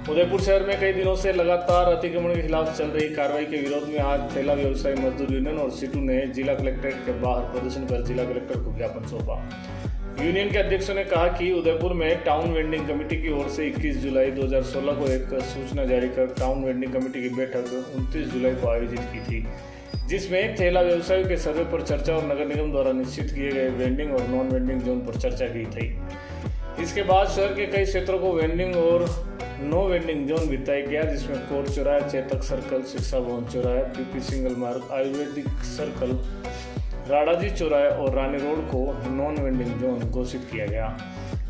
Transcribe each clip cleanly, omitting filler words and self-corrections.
उदयपुर शहर में कई दिनों से लगातार अतिक्रमण के खिलाफ चल रही कार्रवाई के विरोध में आज ठेला व्यवसायी मजदूर यूनियन और सीटू ने जिला कलेक्ट्रेट के बाहर प्रदर्शन कर जिला कलेक्टर को ज्ञापन सौंपा। यूनियन के अध्यक्षों ने कहा कि उदयपुर में टाउन वेंडिंग कमेटी की ओर से 21 जुलाई 2016 को एक सूचना जारी कर टाउन वेंडिंग कमेटी की बैठक 29 जुलाई को आयोजित की थी, जिसमें ठेला व्यवसायियों के सर्वे पर चर्चा और नगर निगम द्वारा निश्चित किए गए वेंडिंग और नॉन वेंडिंग जोन पर चर्चा की थी। इसके बाद शहर के कई क्षेत्रों को वेंडिंग और नो वेंडिंग जोन बताया गया, जिसमें कोर्ट चौराहा, चेतक सर्कल, शिक्षा भवन चौराहा, पीपी सिंगल मार्ग, आयुर्वेदिक सर्कल, राडाजी चौराहे और रानी रोड को नॉन वेंडिंग जोन घोषित किया गया,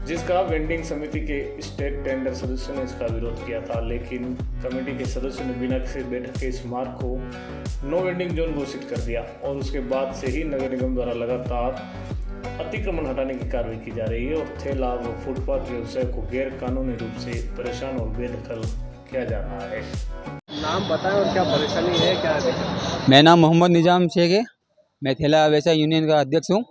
जिसका वेंडिंग समिति के स्टेट टेंडर सदस्यों ने इसका विरोध किया था। लेकिन कमेटी के सदस्यों ने बिना किसी बैठक के इस मार्ग को नो वेंडिंग जोन घोषित कर दिया और उसके बाद से ही नगर निगम द्वारा लगातार अतिक्रमण हटाने की कार्रवाई की जा रही है और ठेला व फुटपाथ व्यवसाय को गैर कानूनी रूप से परेशान और बेदखल किया जा रहा है। नाम बताएं और क्या परेशानी है, क्या है? मेरा नाम मोहम्मद निजाम शेख है। मैं ठेला व्यवसाय यूनियन का अध्यक्ष हूँ।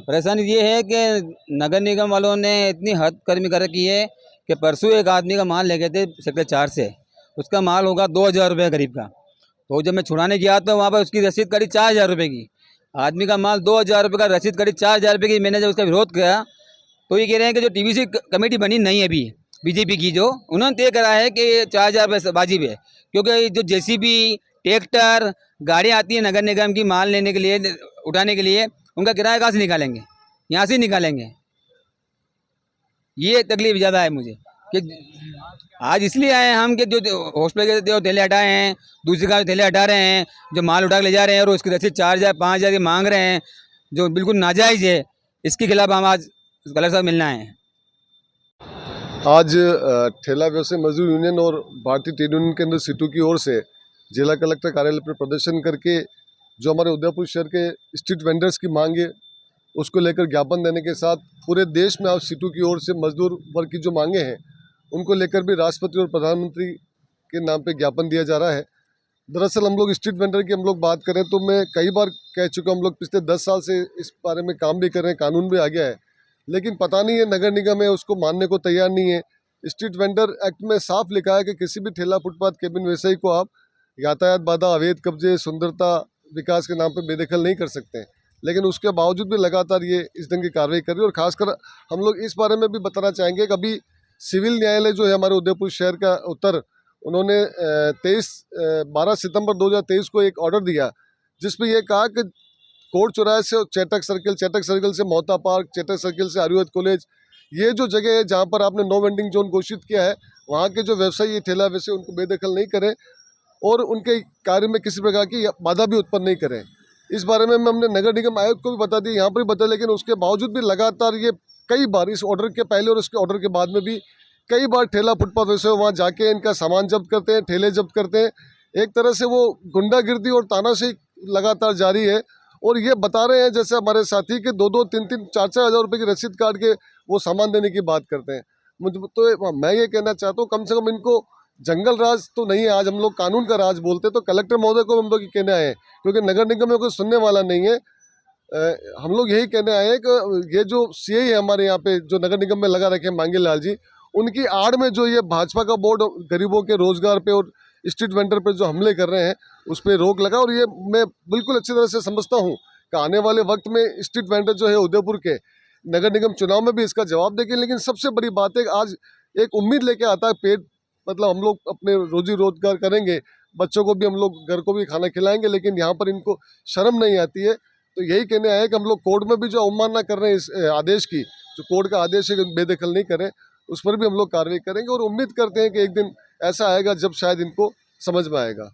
परेशानी ये है कि नगर निगम वालों ने इतनी हद कर्मी कर रखी है कि परसों एक आदमी का माल ले गए थे सेक्टर 4 से, उसका माल होगा 2000 रुपये करीब का। तो जब मैं छुड़ाने गया तो वहाँ पर उसकी रसीद करी 4000 रुपये की। आदमी का माल 2000 रुपये का, रसीद करी 4000 रुपये की। मैंने जब उसका विरोध किया तो ये कह रहे हैं कि जो टीवीसी कमेटी बनी नहीं है अभी बीजेपी की, जो उन्होंने तय करा है कि 4000 रुपये वाजिब है, क्योंकि जो जेसीबी, ट्रैक्टर, गाड़ियाँ आती हैं नगर निगम की माल लेने के लिए, उठाने के लिए, उनका किराया कहाँ से निकालेंगे? यहाँ से निकालेंगे। ये तकलीफ ज़्यादा है मुझे कि आज इसलिए आए हम कि जो हॉस्पिटल के जो ठेले हटाए हैं, दूसरी का ठेले हटा रहे हैं, जो माल उठा के ले जा रहे हैं और उसकी रसीद 4000 5000 की मांग रहे हैं, जो बिल्कुल नाजायज़ है। इसके खिलाफ हम आज कलेक्टर साहब मिलना है। आज ठेला व्यवसाय मजदूर यूनियन और भारतीय ट्रेड यूनियन के अंदर सीटू की ओर से जिला कलेक्टर कार्यालय पर प्रदर्शन करके जो हमारे उदयपुर शहर के स्ट्रीट वेंडर्स की मांग है उसको लेकर ज्ञापन देने के साथ पूरे देश में आज सीटू की ओर से मजदूर वर्ग की जो मांगे हैं उनको लेकर भी राष्ट्रपति और प्रधानमंत्री के नाम पे ज्ञापन दिया जा रहा है। दरअसल हम लोग स्ट्रीट वेंडर की हम लोग बात करें तो मैं कई बार कह चुका, हम लोग पिछले 10 साल से इस बारे में काम भी कर रहे हैं, कानून भी आ गया है, लेकिन पता नहीं है नगर निगम है उसको मानने को तैयार नहीं है। स्ट्रीट वेंडर एक्ट में साफ लिखा है कि किसी भी ठेला, फुटपाथ, केबिन व्यवसायी को आप यातायात बाधा, अवैध कब्जे, सुंदरता विकास के नाम पर बेदखल नहीं कर सकते हैं, लेकिन उसके बावजूद भी लगातार ये इस ढंग की कार्रवाई कर रही है। और खासकर हम लोग इस बारे में भी बताना चाहेंगे कि अभी सिविल न्यायालय जो है हमारे उदयपुर शहर का उत्तर, उन्होंने 12 सितंबर 2023 को एक ऑर्डर दिया जिसमें यह कहा कि कोर्ट चौराहे से चेतक सर्कल से मोहता पार्क, चेतक सर्कल से आयुर्वेद कॉलेज, ये जो जगह है जहाँ पर आपने नो वेंडिंग जोन घोषित किया है, वहाँ के जो व्यवसायी ठेला वैसे उनको बेदखल नहीं करें और उनके कार्य में किसी प्रकार की बाधा भी उत्पन्न नहीं करें। इस बारे में हमने नगर निगम आयुक्त को भी बता दिया, यहाँ पर भी बता, लेकिन उसके बावजूद भी लगातार ये कई बार इस ऑर्डर के पहले और इसके ऑर्डर के बाद में भी कई बार ठेला, फुटपाथ व्यवसायी वहाँ जाके इनका सामान जब्त करते हैं, ठेले जब्त करते हैं। एक तरह से वो गुंडागिर्दी और तानाशाही लगातार जारी है और ये बता रहे हैं जैसे हमारे साथी के 2-2, 3-3, 4-4 हज़ार रुपये की रसीद काट के वो सामान देने की बात करते हैं। मुझे तो मैं ये कहना चाहता हूँ कम से कम इनको जंगल राज तो नहीं है, आज हम लोग कानून का राज बोलते, तो कलेक्टर महोदय को हम लोग ये कहने आए हैं, क्योंकि नगर निगम में कोई सुनने वाला नहीं है। हम लोग यही कहने आए हैं कि ये जो सीआई है हमारे यहाँ पे जो नगर निगम में लगा रखे हैं मांगे लाल जी, उनकी आड़ में जो ये भाजपा का बोर्ड गरीबों के रोजगार पे और स्ट्रीट वेंडर पे जो हमले कर रहे हैं उस पर रोक लगा। और ये मैं बिल्कुल अच्छी तरह से समझता हूँ कि आने वाले वक्त में स्ट्रीट वेंडर जो है उदयपुर के नगर निगम चुनाव में भी इसका जवाब देंगे। लेकिन सबसे बड़ी बात है आज एक उम्मीद लेके आता है, पेट मतलब हम लोग अपने रोजी रोजगार करेंगे, बच्चों को भी हम लोग घर को भी खाना खिलाएंगे, लेकिन यहाँ पर इनको शर्म नहीं आती है। तो यही कहने आए कि हम लोग कोर्ट में भी जो अवमानना कर रहे हैं इस आदेश की, जो कोर्ट का आदेश है कि बेदखल नहीं करें, उस पर भी हम लोग कार्रवाई करेंगे और उम्मीद करते हैं कि एक दिन ऐसा आएगा जब शायद इनको समझ में आएगा।